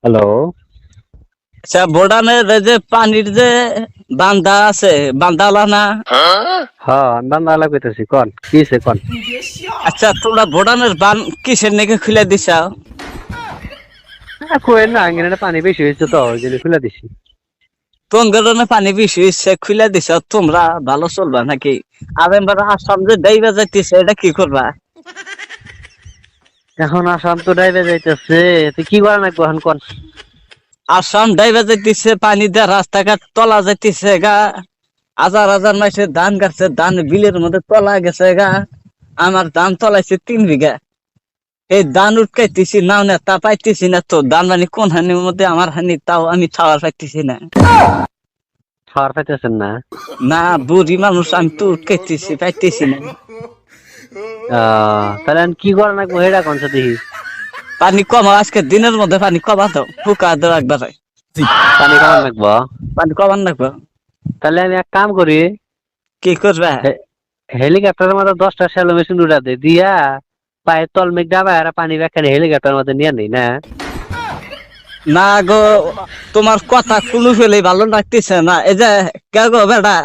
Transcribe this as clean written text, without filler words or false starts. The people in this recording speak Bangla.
হ্যালো। আচ্ছা, বোর্ডানের যে পানির যে বান্দা আছে, বান্দালা না? হ্যাঁ, আমি বান্দা কইতেছি, কোন কি হইছে কোন? আচ্ছা, তোমরা বোর্ডানের বান কিসের নাকি খুলে দিছাও? কোয়েন না, আঙ্গিনাটা পানি বেশি হয়েছে তো ওই জন্য খুলে দিছি। তোমরা পানি বেশি হচ্ছে খুলে দিছ, তোমরা ভালো চলবা নাকি? আর এবার আসাম যে ডাইবা যাইতেছে, এটা কি করবা? এখন আসাম তো ডাইবে যাইতেছে, তুই কি করা লাগবো এখন কোন? আসাম ডাইবা যাইতেছে, পানি দিয়ে রাস্তাঘাট তলা যাইতেছে গা। হাজার হাজার মাসে ধান গাছছে, ধান বিলের মধ্যে তলা গেছে গা। আমার ধান তলাইছে 3 বিঘা। এই ধান উঠকাইতেছি নাও না, তা পাইতেছি না তো। ধান মানে কোন হানির মধ্যে আমার হানি, তাও আমি খাওয়ার পাইতেছি না। খাওয়ার পাইতেছেন না? না, বুড়ি মানুষ, আমি তো উঠকাইতেছি পাইতেছি না। তাহলে এখন কি করা লাগবো হেডা কোন দেখি। পানি কমা, আজকে দিনের মধ্যে পানি কমা দাও, ফুকা দাও একবারে। পানি কমান লাগবো? পানি কমান রাখবো। তাহলে আমি এক কাম করি, কি করবে? হেলিকপ্টারের মধ্যে 10টা শ্যালো মেশিন উড়া দে দিয়া পায়ের তল মেঘ ডাবা আর পানি ব্যাখ্যা হেলিকপ্টারের মধ্যে নিয়ে নেই না? না গো, তোমার কথা কোনো ফেলে ভালো লাগতেছে না। এই যে কে গো বেটা,